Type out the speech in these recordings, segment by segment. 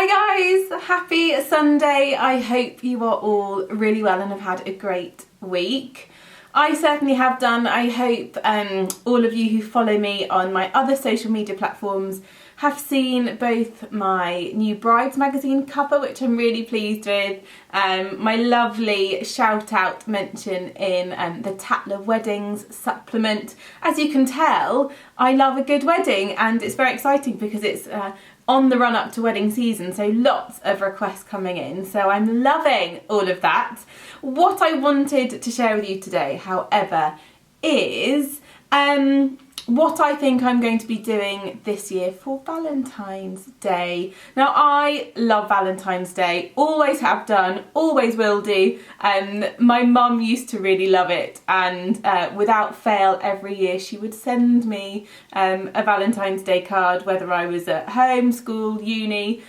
Hi guys, happy Sunday. I hope you are all really well and have had a great week. I certainly have done. I hope all of you who follow me on my other social media platforms have seen both my new Brides magazine cover, which I'm really pleased with, my lovely shout out mention in the Tatler Weddings supplement. As you can tell, I love a good wedding and it's very exciting because it's on the run up to wedding season, so lots of requests coming in, so I'm loving all of that. What I wanted to share with you today, however, is what I think I'm going to be doing this year for Valentine's Day. Now, I love Valentine's Day, always have done, always will do. My mum used to really love it, and without fail every year she would send me a Valentine's Day card, whether I was at home, school, uni,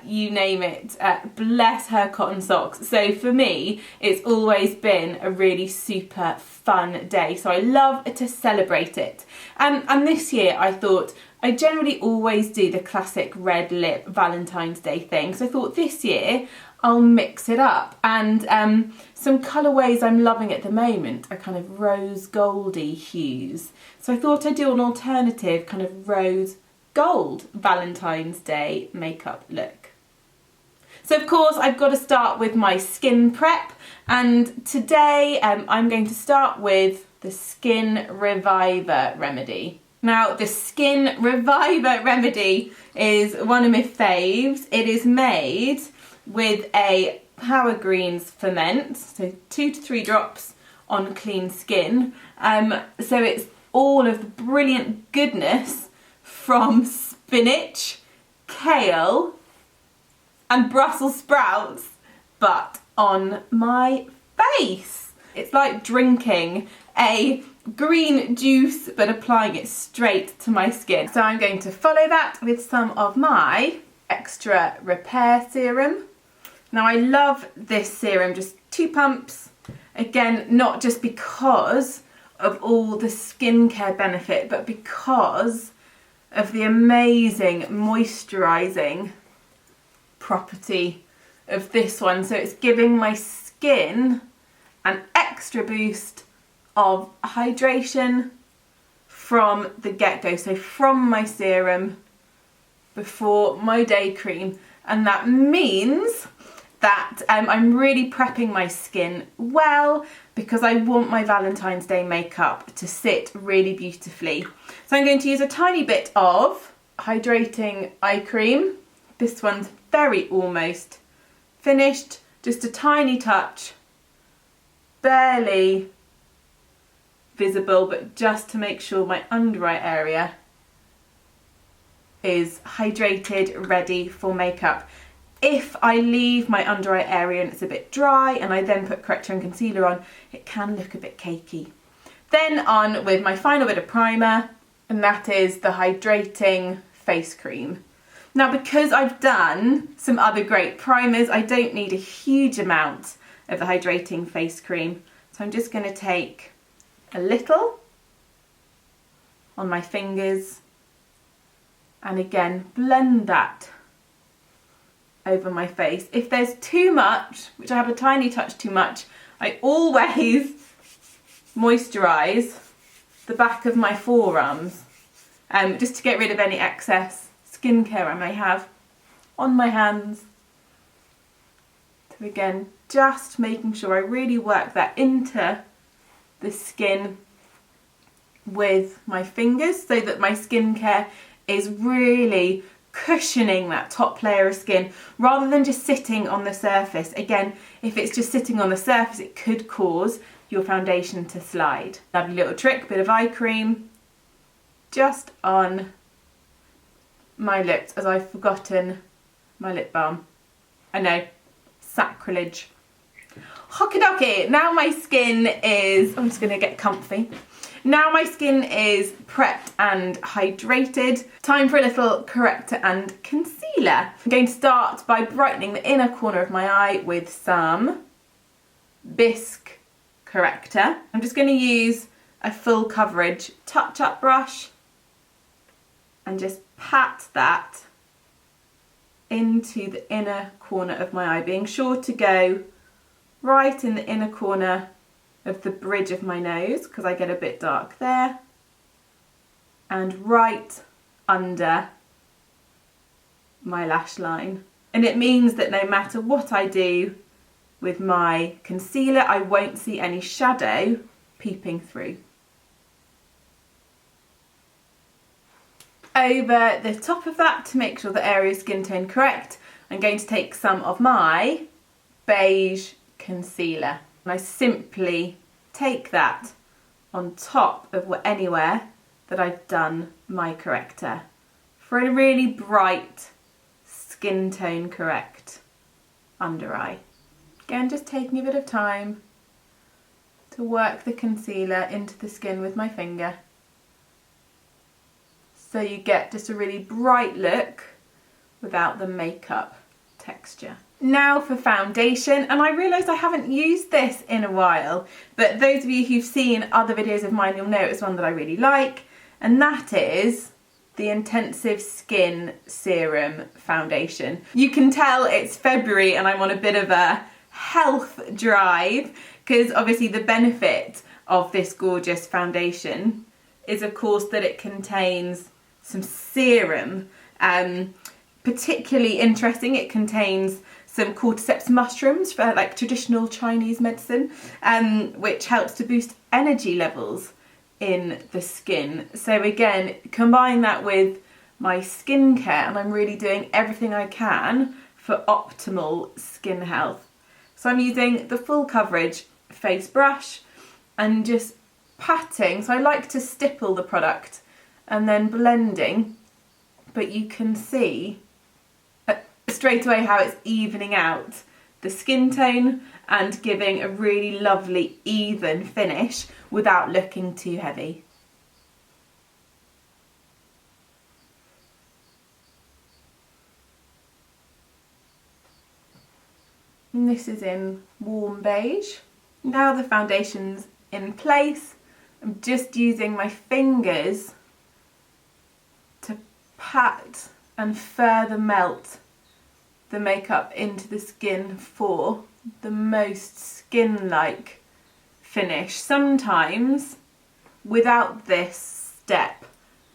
you name it. Bless her cotton socks. So for me, it's always been a really super fun day, so I love to celebrate it. And this year I thought, I generally always do the classic red lip Valentine's Day thing, so I thought this year I'll mix it up. And some colourways I'm loving at the moment are kind of rose goldy hues, so I thought I'd do an alternative kind of rose gold Valentine's Day makeup look. So of course I've got to start with my skin prep, and today I'm going to start with the Skin Reviver Remedy. Now the Skin Reviver Remedy is one of my faves. It is made with a Power Greens ferment, so 2 to 3 drops on clean skin. So it's all of the brilliant goodness from spinach, kale and Brussels sprouts, but on my face. It's like drinking a green juice but applying it straight to my skin. So I'm going to follow that with some of my Extra Repair Serum. Now I love this serum, just 2 pumps. Again, not just because of all the skincare benefit, but because of the amazing moisturising property of this one. So it's giving my skin an extra boost of hydration from the get-go, so from my serum before my day cream, and that means that I'm really prepping my skin well because I want my Valentine's Day makeup to sit really beautifully. So I'm going to use a tiny bit of hydrating eye cream. This one's very almost finished, just a tiny touch, barely visible, but just to make sure my under eye area is hydrated, ready for makeup. If I leave my under eye area and it's a bit dry and I then put corrector and concealer on, it can look a bit cakey. Then on with my final bit of primer, and that is the hydrating face cream. Now because I've done some other great primers, I don't need a huge amount of the hydrating face cream. So I'm just going to take a little on my fingers and again blend that over my face. If there's too much, which I have a tiny touch too much, I always moisturise the back of my forearms just to get rid of any excess skincare I may have on my hands. So again, just making sure I really work that into the skin with my fingers so that my skincare is really cushioning that top layer of skin rather than just sitting on the surface. Again, if it's just sitting on the surface, it could cause your foundation to slide. Lovely little trick, bit of eye cream just on my lips, as I've forgotten my lip balm. I know, sacrilege. Hockey docky, now my skin is, I'm just going to get comfy. Now my skin is prepped and hydrated. Time for a little corrector and concealer. I'm going to start by brightening the inner corner of my eye with some bisque corrector. I'm just going to use a full coverage touch-up brush and just pat that into the inner corner of my eye, being sure to go right in the inner corner of the bridge of my nose because I get a bit dark there, and right under my lash line. And it means that no matter what I do with my concealer, I won't see any shadow peeping through. Over the top of that, to make sure the area is skin tone correct, I'm going to take some of my beige concealer. And I simply take that on top of anywhere that I've done my corrector for a really bright skin tone correct under eye. Again, just taking a bit of time to work the concealer into the skin with my finger, so you get just a really bright look without the makeup texture. Now for foundation, and I realised I haven't used this in a while, but those of you who've seen other videos of mine, you'll know it's one that I really like, and that is the Intensive Skin Serum Foundation. You can tell it's February and I'm on a bit of a health drive, because obviously the benefit of this gorgeous foundation is of course that it contains some serum. Particularly interesting, it contains some cordyceps mushrooms for like traditional Chinese medicine, which helps to boost energy levels in the skin. So again, combine that with my skincare, and I'm really doing everything I can for optimal skin health. So I'm using the full coverage face brush and just patting. So I like to stipple the product and then blending, but you can see straight away how it's evening out the skin tone and giving a really lovely even finish without looking too heavy. And this is in warm beige. Now the foundation's in place, I'm just using my fingers to pat and further melt the makeup into the skin for the most skin-like finish. Sometimes without this step,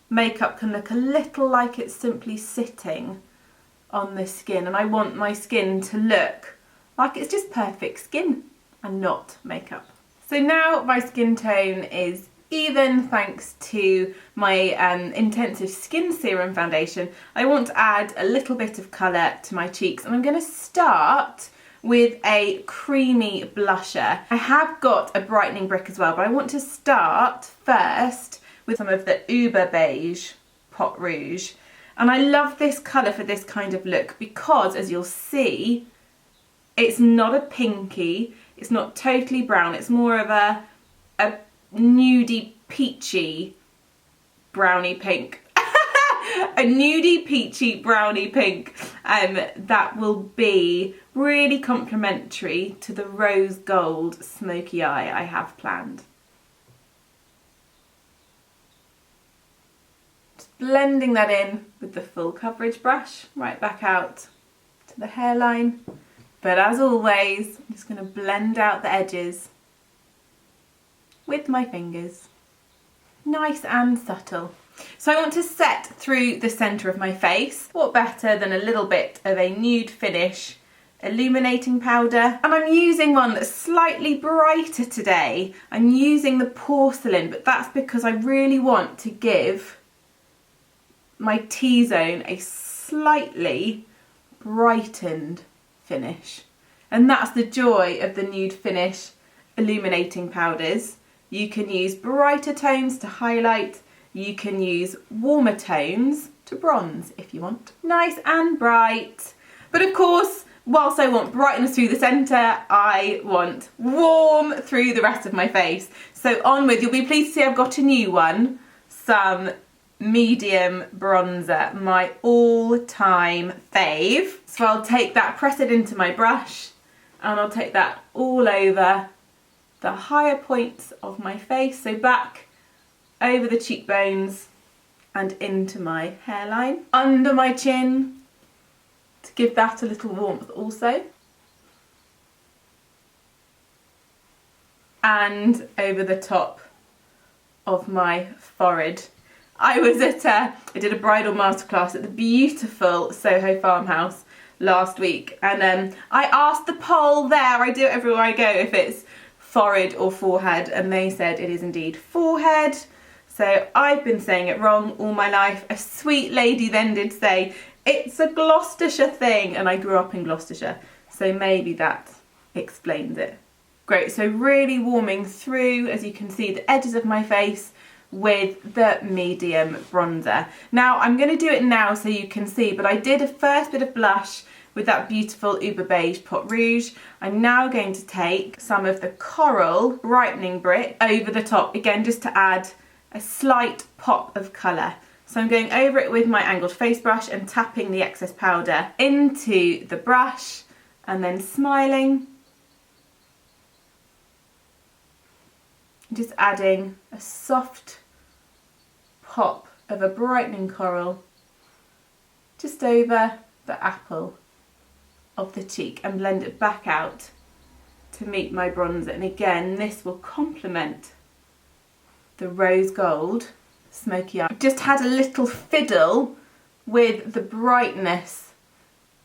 makeup can look a little like it's simply sitting on the skin, and I want my skin to look like it's just perfect skin and not makeup. So now my skin tone is even thanks to my Intensive Skin Serum Foundation. I want to add a little bit of colour to my cheeks, and I'm going to start with a creamy blusher. I have got a Brightening Brick as well, but I want to start first with some of the Uber Beige Pot Rouge. And I love this colour for this kind of look because, as you'll see, it's not a pinky, it's not totally brown, it's more of a nudie peachy brownie pink. A nudie peachy brownie pink that will be really complementary to the rose gold smoky eye I have planned. Just blending that in with the full coverage brush right back out to the hairline. But as always, I'm just going to blend out the edges with my fingers. Nice and subtle. So I want to set through the centre of my face. What better than a little bit of a nude finish illuminating powder? And I'm using one that's slightly brighter today. I'm using the porcelain, but that's because I really want to give my T-zone a slightly brightened finish. And that's the joy of the nude finish illuminating powders. You can use brighter tones to highlight, you can use warmer tones to bronze if you want. Nice and bright. But of course, whilst I want brightness through the centre, I want warm through the rest of my face. So on with, you'll be pleased to see I've got a new one, some medium bronzer, my all-time fave. So I'll take that, press it into my brush, and I'll take that all over the higher points of my face, so back over the cheekbones and into my hairline, under my chin, to give that a little warmth also. And over the top of my forehead. I did a bridal masterclass at the beautiful Soho farmhouse last week, and I asked the poll there, I do it everywhere I go, if it's forehead or forehead, and they said it is indeed forehead. So I've been saying it wrong all my life. A sweet lady then did say, it's a Gloucestershire thing, and I grew up in Gloucestershire, so maybe that explains it. Great, so really warming through, as you can see, the edges of my face with the medium bronzer. Now I'm going to do it now so you can see, but I did a first bit of blush with that beautiful Uber Beige Pot Rouge. I'm now going to take some of the Coral Brightening Brick over the top, again just to add a slight pop of colour. So I'm going over it with my angled face brush and tapping the excess powder into the brush and then smiling. Just adding a soft pop of a brightening coral just over the apple of the cheek and blend it back out to meet my bronzer. And again, this will complement the rose gold smoky eye. I've just had a little fiddle with the brightness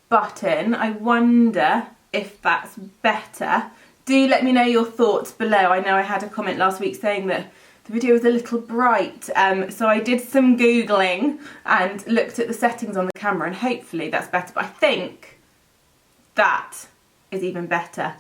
button. I wonder if that's better. Do let me know your thoughts below. I know I had a comment last week saying that the video was a little bright, so I did some Googling and looked at the settings on the camera, and hopefully that's better, but I think that is even better.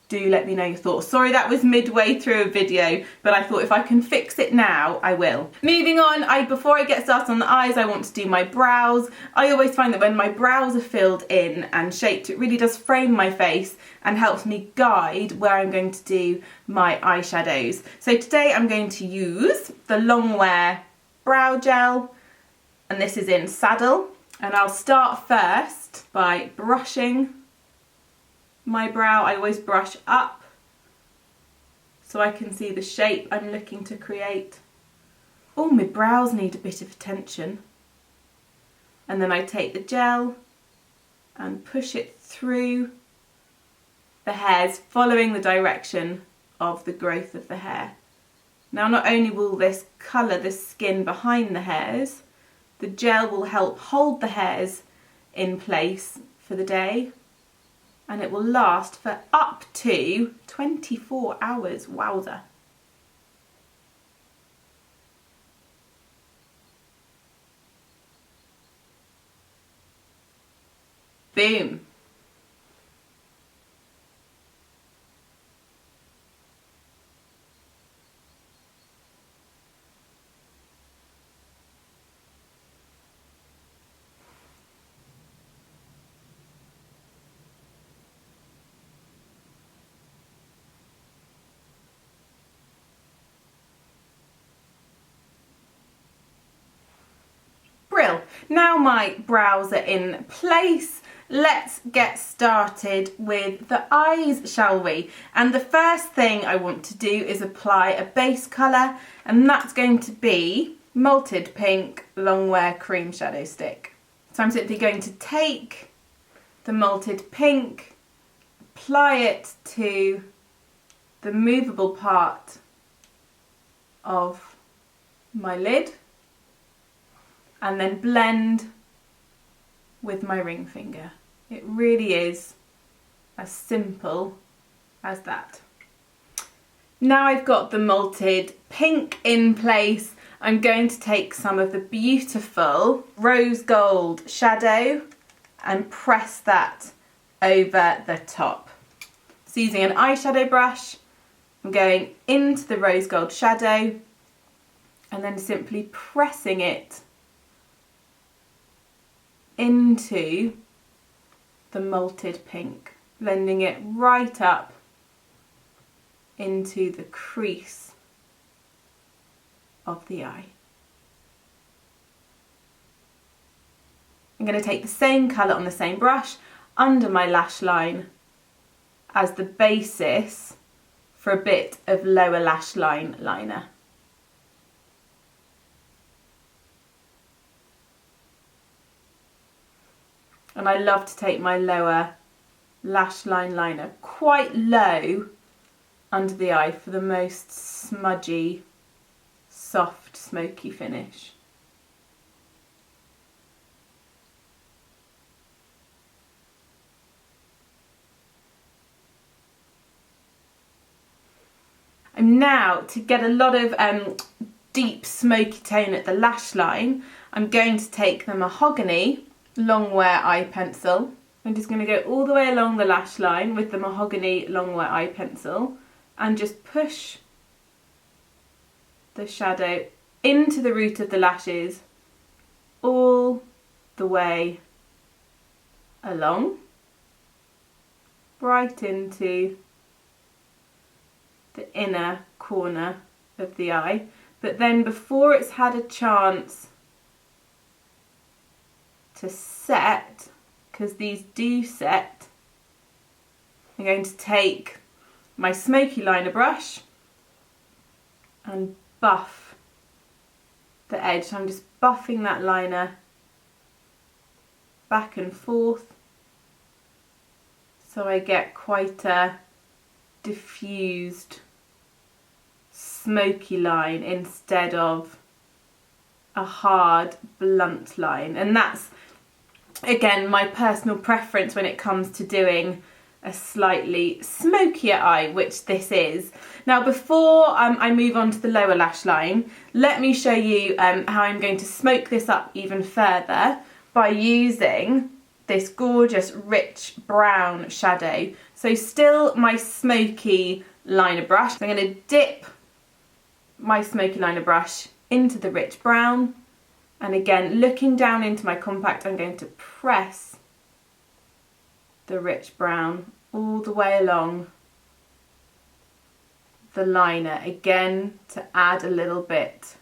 Do let me know your thoughts. Sorry that was midway through a video, but I thought if I can fix it now, I will. Moving on, before I get started on the eyes, I want to do my brows. I always find that when my brows are filled in and shaped, it really does frame my face and helps me guide where I'm going to do my eyeshadows. So today I'm going to use the Longwear Brow Gel, and this is in Saddle. And I'll start first by brushing my brow. I always brush up so I can see the shape I'm looking to create. Oh, my brows need a bit of attention. And then I take the gel and push it through the hairs, following the direction of the growth of the hair. Now, not only will this colour the skin behind the hairs, the gel will help hold the hairs in place for the day, and it will last for up to 24 hours. Wowza. Boom. Brill. Now my brows are in place. Let's get started with the eyes, shall we? And the first thing I want to do is apply a base colour, and that's going to be Malted Pink Longwear Cream Shadow Stick. So I'm simply going to take the Malted Pink, apply it to the movable part of my lid, and then blend with my ring finger. It really is as simple as that. Now I've got the Malted Pink in place, I'm going to take some of the beautiful rose gold shadow and press that over the top. So using an eyeshadow brush, I'm going into the rose gold shadow and then simply pressing it into the Malted Pink, blending it right up into the crease of the eye. I'm going to take the same colour on the same brush under my lash line as the basis for a bit of lower lash line liner. And I love to take my lower lash line liner quite low under the eye for the most smudgy, soft, smoky finish. And now, to get a lot of deep smoky tone at the lash line, I'm going to take the mahogany long wear eye pencil. I'm just going to go all the way along the lash line with the mahogany long wear eye pencil and just push the shadow into the root of the lashes all the way along, right into the inner corner of the eye. But then before it's had a chance to set, because these do set, I'm going to take my smoky liner brush and buff the edge. So I'm just buffing that liner back and forth so I get quite a diffused smoky line instead of a hard blunt line. And that's again my personal preference when it comes to doing a slightly smokier eye, which this is. Now before I move on to the lower lash line, let me show you how I'm going to smoke this up even further by using this gorgeous rich brown shadow. So still my smoky liner brush. I'm going to dip my smoky liner brush into the rich brown, and again looking down into my compact, I'm going to press the rich brown all the way along the liner, again to add a little bit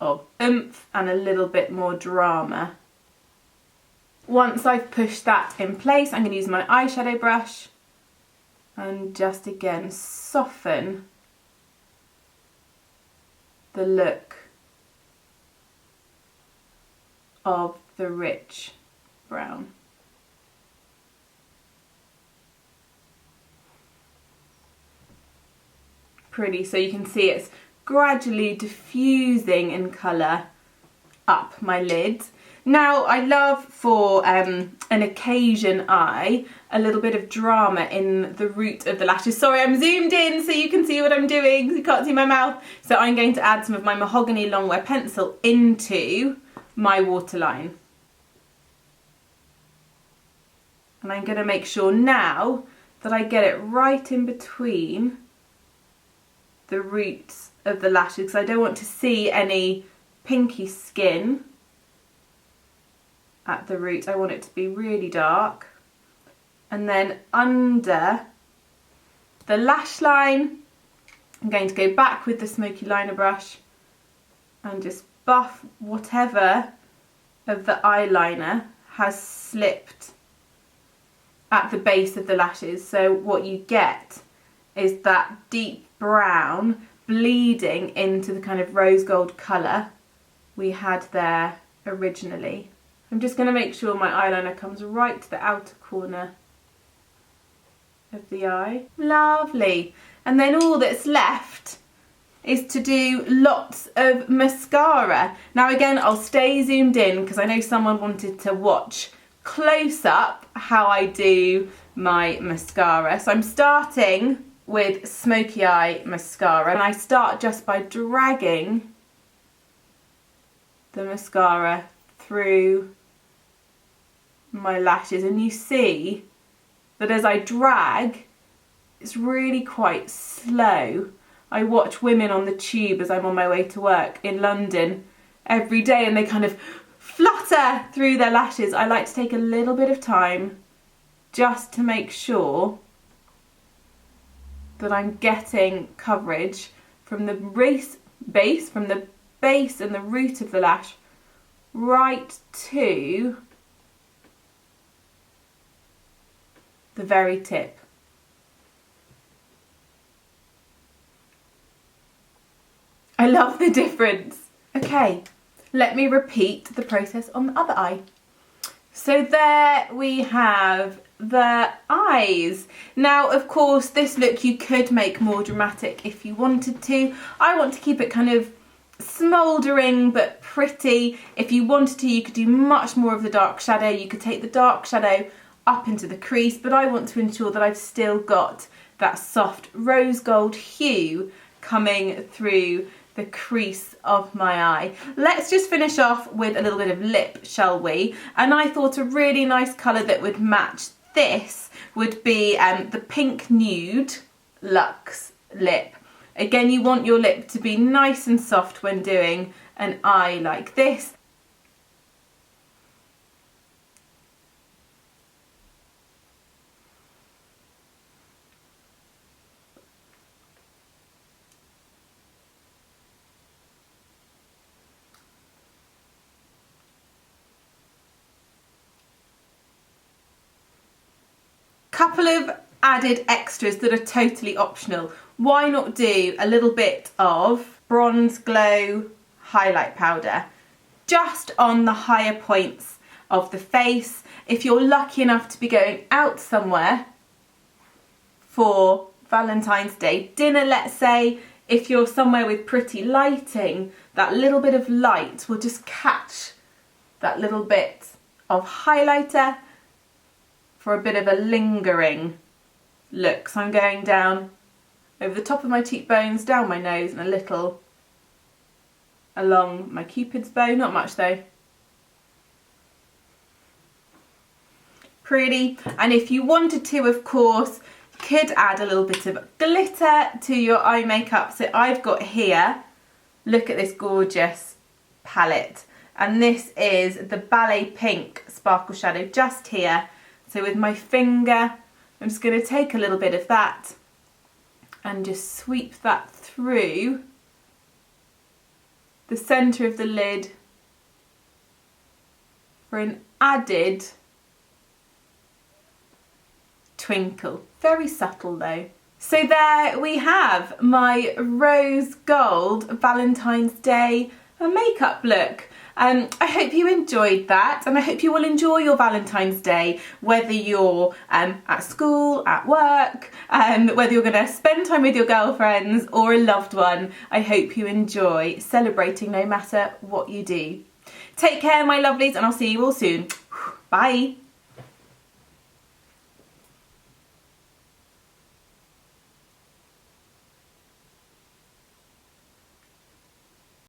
of oomph and a little bit more drama. Once I've pushed that in place, I'm going to use my eyeshadow brush and just again soften the look of the rich brown. Pretty, so you can see it's gradually diffusing in colour up my lid. Now I love for an occasion eye a little bit of drama in the root of the lashes. Sorry, I'm zoomed in so you can see what I'm doing, you can't see my mouth. So I'm going to add some of my mahogany long wear pencil into my waterline. And I'm going to make sure now that I get it right in between the roots of the lashes, because I don't want to see any pinky skin at the root. I want it to be really dark. And then under the lash line, I'm going to go back with the smoky liner brush and just buff whatever of the eyeliner has slipped at the base of the lashes. So what you get is that deep brown bleeding into the kind of rose gold colour we had there originally. I'm just going to make sure my eyeliner comes right to the outer corner of the eye. Lovely. And then all that's left is to do lots of mascara. Now again, I'll stay zoomed in because I know someone wanted to watch close up how I do my mascara. So I'm starting with Smoky Eye Mascara, and I start just by dragging the mascara through my lashes, and you see that as I drag, it's really quite slow. I watch women on the tube as I'm on my way to work in London every day, and they kind of flutter through their lashes. I like to take a little bit of time just to make sure that I'm getting coverage from the base and the root of the lash right to the very tip. I love the difference. Okay, let me repeat the process on the other eye. So there we have the eyes. Now, of course, this look you could make more dramatic if you wanted to. I want to keep it kind of smouldering but pretty. If you wanted to, you could do much more of the dark shadow. You could take the dark shadow up into the crease, but I want to ensure that I've still got that soft rose gold hue coming through the crease of my eye. Let's just finish off with a little bit of lip, shall we? And I thought a really nice colour that would match this would be the Pink Nude Luxe lip. Again, you want your lip to be nice and soft when doing an eye like this. Couple of added extras that are totally optional. Why not do a little bit of Bronze Glow highlight powder just on the higher points of the face. If you're lucky enough to be going out somewhere for Valentine's Day dinner, let's say, if you're somewhere with pretty lighting, that little bit of light will just catch that little bit of highlighter for a bit of a lingering look. So I'm going down over the top of my cheekbones, down my nose, and a little along my cupid's bow. Not much though. Pretty. And if you wanted to, of course, you could add a little bit of glitter to your eye makeup. So I've got here, look at this gorgeous palette. And this is the Ballet Pink Sparkle Shadow just here. So with my finger, I'm just going to take a little bit of that and just sweep that through the centre of the lid for an added twinkle. Very subtle though. So there we have my rose gold Valentine's Day makeup look. I hope you enjoyed that, and I hope you will enjoy your Valentine's Day, whether you're at school, at work, whether you're going to spend time with your girlfriends or a loved one. I hope you enjoy celebrating no matter what you do. Take care, my lovelies, and I'll see you all soon. Bye.